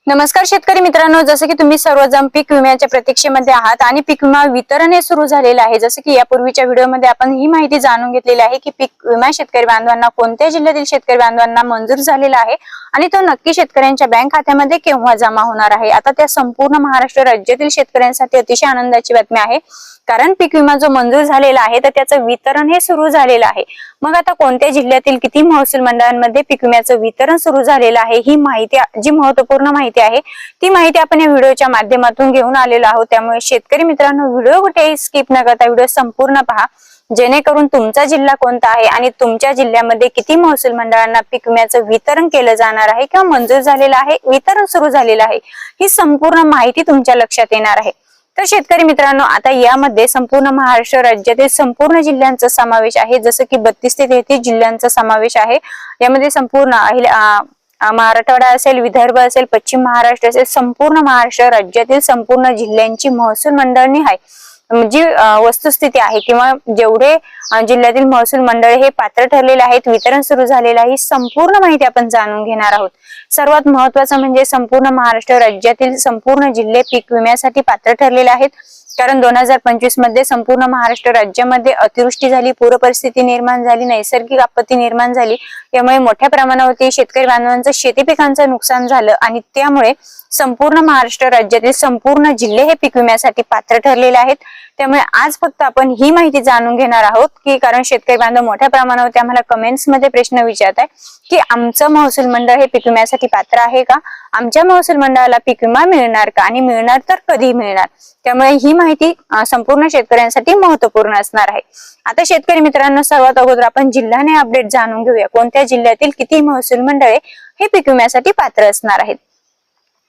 नमस्कार शेतकरी मित्रांनो, जसं की तुम्ही सर्वजण पीक विम्याच्या प्रतीक्षेमध्ये आहात आणि पीक विमा वितरण हे सुरू झालेलं आहे। जसं की यापूर्वीच्या व्हिडिओमध्ये आपण ही माहिती जाणून घेतलेली आहे की पीक विमा शेतकरी बांधवांना कोणत्या जिल्ह्यातील शेतकरी बांधवांना मंजूर झालेला आहे आणि तो नक्की शेतकऱ्यांच्या बँक खात्यामध्ये केव्हा जमा होणार आहे। आता त्या संपूर्ण महाराष्ट्र राज्यातील शेतकऱ्यांसाठी अतिशय आनंदाची बातमी आहे, कारण पीक विमा जो मंजूर झालेला आहे तर त्याचं वितरण हे सुरू झालेलं आहे। मग आता कोणत्या जिल्ह्यातील किती महसूल मंडळांमध्ये पीक विम्याचं वितरण सुरू झालेलं आहे, ही माहिती जी महत्त्वपूर्ण माहिती आहे ती माहिती आपण या व्हिडिओच्या माध्यमातून घेऊन आलेलो आहोत। त्यामुळे शेतकरी मित्रांनो, व्हिडिओ कुठेही स्किप न करता व्हिडिओ संपूर्ण पहा, जेणेकरून तुमचा जिल्हा कोणता आहे आणि तुमच्या जिल्ह्यामध्ये किती महसूल मंडळांना पीक विम्याचं वितरण केलं जाणार आहे किंवा मंजूर झालेलं आहे, वितरण सुरू झालेलं आहे, ही संपूर्ण माहिती तुमच्या लक्षात येणार आहे। तर शेतकरी मित्रांनो, आता यामध्ये संपूर्ण महाराष्ट्र राज्यातील संपूर्ण जिल्ह्यांचा समावेश आहे। जसं की 32 ते 33 जिल्ह्यांचा समावेश आहे। यामध्ये संपूर्ण मराठवाडा असेल, विदर्भ असेल, पश्चिम महाराष्ट्र असेल, संपूर्ण महाराष्ट्र राज्यातील संपूर्ण जिल्ह्यांची महसूल मंडळांनी आहे जी वस्तुस्थिती आहे किंवा जेवढे जिल्ह्यातील महसूल मंडळ हे पात्र ठरलेले आहेत, वितरण सुरू झालेलं आहे, ही संपूर्ण माहिती आपण जाणून घेणार आहोत। सर्वात महत्त्वाचं म्हणजे संपूर्ण महाराष्ट्र राज्यातील संपूर्ण जिल्हे पीक विम्यासाठी पात्र ठरलेले आहेत, कारण 2025 मध्ये संपूर्ण महाराष्ट्र राज्यामध्ये अतिवृष्टी झाली, पूर परिस्थिती निर्माण झाली, नैसर्गिक आपत्ती निर्माण झाली। यामुळे मोठ्या प्रमाणावरती शेतकरी बांधवांचं शेती पिकांचं नुकसान झालं आणि त्यामुळे संपूर्ण महाराष्ट्र राज्यातील संपूर्ण जिल्हे हे पीक विम्यासाठी पात्र ठरलेले आहेत। त्यामुळे आज फक्त आपण ही माहिती जाणून घेणार आहोत की कारण शेतकरी बांधव मोठ्या प्रमाणावरती आम्हाला कमेंट्स मध्ये प्रश्न विचारताय की आमचं महसूल मंडळ हे पीक विम्यासाठी पात्र आहे का, आमच्या महसूल मंडळाला पीक विमा मिळणार का आणि मिळणार तर कधी मिळणार। त्यामुळे ही माहिती संपूर्ण शेतकऱ्यांसाठी महत्त्वपूर्ण असणार आहे। आता शेतकरी मित्रांनो, सर्वात अगोदर आपण जिल्ह्याने अपडेट जाणून घेऊया, कोणत्या जिल्ह्यातील किती महसूल मंडळे हे पीक विम्यासाठी पात्र असणार आहेत।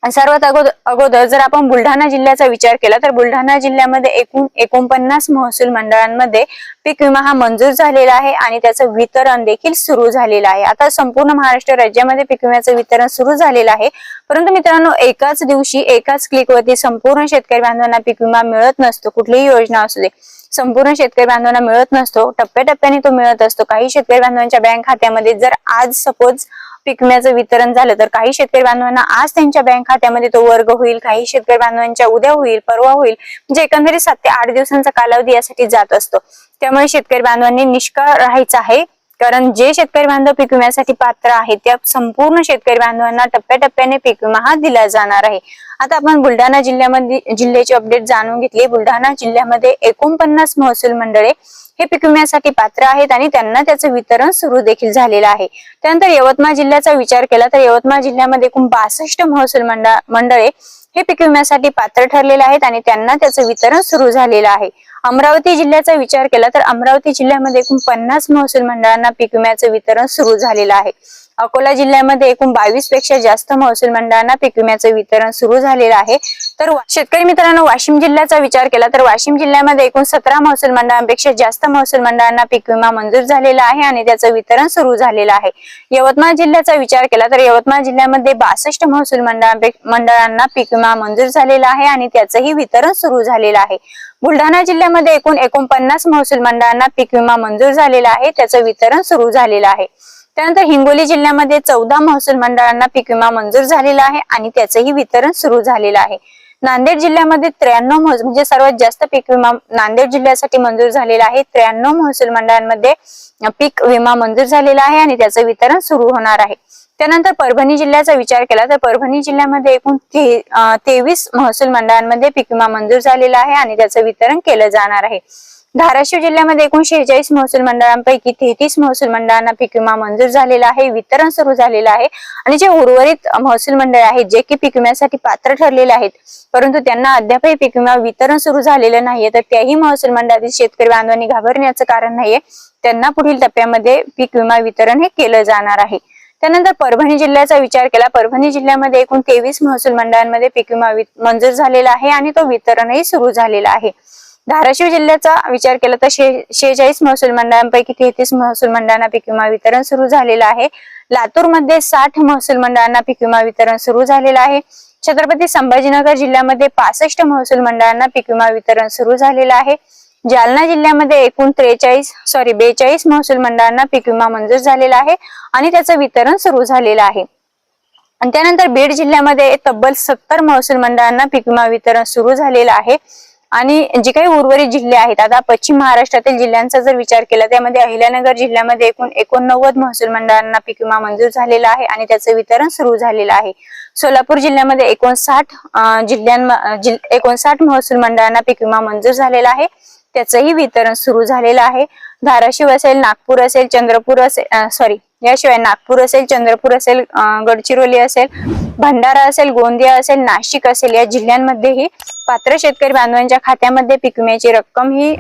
सर्वात अगोदर जर आपण बुलढाणा जिल्ह्याचा विचार केला तर बुलढाणा जिल्ह्यामध्ये एकूण 49 महसूल मंडळांमध्ये पीक विमा हा मंजूर झालेला आहे आणि त्याचं वितरण देखील सुरू झालेलं आहे। आता संपूर्ण महाराष्ट्र राज्यामध्ये पीक विम्याचं वितरण सुरू झालेलं आहे, परंतु मित्रांनो एकाच दिवशी एकाच क्लिकवरती संपूर्ण शेतकरी बांधवांना पीक विमा मिळत नसतो। कुठलीही योजना असू दे, संपूर्ण शेतकरी बांधवांना मिळत नसतो, टप्प्याटप्प्याने तो मिळत असतो। काही शेतकरी बांधवांच्या बँक खात्यामध्ये जर आज सपोज पीक विम्याचं वितरण झालं तर काही शेतकरी बांधवांना आज त्यांच्या बँक खात्यामध्ये तो वर्ग होईल, काही शेतकरी बांधवांच्या उद्या होईल, परवा होईल, म्हणजे एकंदरीत 7 ते 8 दिवसांचा कालावधी यासाठी जात असतो। त्यामुळे शेतकरी बांधवांनी निष्काळ राहायचं आहे, कारण जे शेतकरी बांधव पीक विम्यासाठी पात्र आहेत त्या संपूर्ण शेतकरी बांधवांना टप्प्याटप्प्याने पीक विमा हा दिला जाणार आहे। आता आपण बुलढाणा जिल्ह्याची अपडेट जाणून घेतली। बुलढाणा जिल्ह्यामध्ये 49 महसूल मंडळे हे पीक विम्यासाठी पात्र आहेत आणि त्यांना त्याचं वितरण सुरू देखील झालेलं आहे। त्यानंतर यवतमाळ जिल्ह्याचा विचार केला तर यवतमाळ जिल्ह्यामध्ये एकूण 62 महसूल मंडळे हे पीक विम्यासाठी पात्र ठरलेले आहेत आणि त्यांना त्याचं वितरण सुरू झालेलं आहे। अमरावती जिल्ह्याचा विचार केला तर अमरावती जिल्ह्यामध्ये एकूण 50 महसूल मंडळांना पीक विम्याचं वितरण सुरू झालेलं आहे। अकोला जिल्ह्यामध्ये एकूण 22 पेक्षा जास्त महसूल मंडळांना पीक विम्याचं वितरण सुरू झालेलं आहे। तर शेतकरी मित्रांनो, वाशिम जिल्ह्याचा विचार केला तर वाशिम जिल्ह्यामध्ये एकूण 17 महसूल मंडळांपेक्षा जास्त महसूल मंडळांना पीक विमा मंजूर झालेला आहे आणि त्याचं वितरण सुरू झालेलं आहे। यवतमाळ जिल्ह्याचा विचार केला तर यवतमाळ जिल्ह्यामध्ये 62 महसूल मंडळांना पीक विमा मंजूर झालेला आहे आणि त्याचंही वितरण सुरू झालेलं आहे। बुलढाणा जिल्ह्यामध्ये एकूण 49 महसूल मंडळांना पीक विमा मंजूर झालेला आहे, त्याचं वितरण सुरू झालेलं आहे। त्यानंतर हिंगोली जिल्ह्यामध्ये 14 महसूल मंडळांना पीक विमा मंजूर झालेला आहे आणि त्याचंही वितरण सुरू झालेलं आहे। नांदेड जिल्ह्यामध्ये 93 म्हणजे सर्वात जास्त पीक विमा नांदेड जिल्ह्यासाठी मंजूर झालेला आहे। 93 महसूल मंडळांमध्ये पीक विमा मंजूर झालेला आहे आणि त्याचं वितरण सुरू होणार आहे। त्यानंतर परभणी जिल्ह्याचा विचार केला तर परभणी जिल्ह्यामध्ये एकूण 23 महसूल मंडळांमध्ये पीक विमा मंजूर झालेला आहे आणि त्याचं वितरण केलं जाणार आहे। धाराशिव जिल्ह्यामध्ये एकूण 46 महसूल मंडळांपैकी 33 महसूल मंडळांना पीक विमा मंजूर झालेला आहे, वितरण सुरू झालेलं आहे आणि जे उर्वरित महसूल मंडळ आहेत जे की पीक विम्यासाठी पात्र ठरलेले आहेत परंतु त्यांना अद्यापही पीक विमा वितरण सुरू झालेलं नाहीये, तर त्याही महसूल मंडळातील शेतकरी बांधवांनी घाबरण्याचं कारण नाहीये, त्यांना पुढील टप्प्यामध्ये पीक विमा वितरण हे केलं जाणार आहे। त्यानंतर परभणी जिल्ह्याचा विचार केला, परभणी जिल्ह्यामध्ये एकूण 23 महसूल मंडळांमध्ये पीक विमा मंजूर झालेला आहे आणि तो वितरणही सुरू झालेला आहे। धाराशिव जिल्ह्याचा विचार केला तर 46 महसूल मंडळांपैकी 33 महसूल मंडळांना पीक विमा वितरण सुरू झालेलं आहे। लातूरमध्ये 60 महसूल मंडळांना पीक विमा वितरण सुरू झालेलं आहे। छत्रपती संभाजीनगर जिल्ह्यामध्ये 65 महसूल मंडळांना पीक विमा वितरण सुरू झालेलं आहे। जालना जिल्ह्यामध्ये एकूण 42 महसूल मंडळांना पीक विमा मंजूर झालेला आहे आणि त्याचं वितरण सुरू झालेलं आहे। आणि त्यानंतर बीड जिल्ह्यामध्ये तब्बल 70 महसूल मंडळांना पीक विमा वितरण सुरू झालेलं आहे। आणि जे काही उर्वरित जिल्हे आहेत, आता पश्चिम महाराष्ट्रातील जिल्ह्यांचा जर विचार केला त्यामध्ये अहिल्यानगर जिल्ह्यामध्ये एकूण 89 महसूल मंडळांना पीक विमा मंजूर झालेला आहे आणि त्याचं वितरण सुरू झालेलं आहे। सोलापूर जिल्ह्यामध्ये 59 महसूल मंडळांना पीक विमा मंजूर झालेला आहे, त्याचंही वितरण सुरू झालेलं आहे। धाराशिव असेल, नागपूर असेल, चंद्रपूर असेल, याशिवाय नागपूर असेल, चंद्रपूर असेल, गडचिरोली असेल, भंडारा असेल, गोंदिया असेल, नाशिक असेल, या जिल्ह्यांमध्येही पात्र शेतकरी बांधवांच्या खात्यामध्ये पीक विम्याची रक्कम ही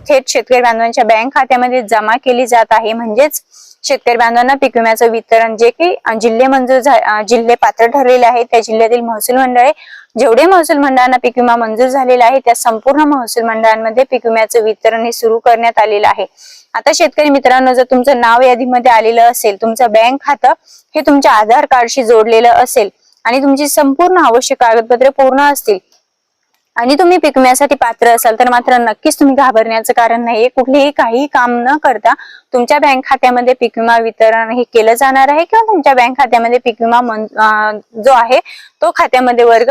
थेट शेतकरी बांधवांच्या बँक खात्यामध्ये जमा केली जात आहे। म्हणजेच शेतकरी बांधवांना पीक विम्याचं वितरण जे की जिल्हे पात्र ठरलेले आहेत त्या जिल्ह्यातील महसूल मंडळे, जेवढे महसूल मंडळांना पीक विमा मंजूर झालेला आहे त्या संपूर्ण महसूल मंडळांमध्ये पीक विम्याचं वितरण हे सुरू करण्यात आलेलं आहे। आता शेतकरी मित्रांनो, जर तुमचं नाव यादीमध्ये आलेलं असेल, तुमचं बँक खातं हे तुमच्या आधार कार्डशी जोडलेलं असेल आणि तुमची संपूर्ण आवश्यक कागदपत्रे पूर्ण असतील आणि तुम्ही पीक विम्यासाठी पात्र असाल तर मात्र नक्कीच तुम्ही घाबरण्याचं कारण नाहीये। कुठलेही काही काम न करता तुमच्या बँक खात्यामध्ये पीक विमा वितरण हे केलं जाणार आहे किंवा तुमच्या बँक खात्यामध्ये पीक विमा जो आहे तो खात्यामध्ये वर्ग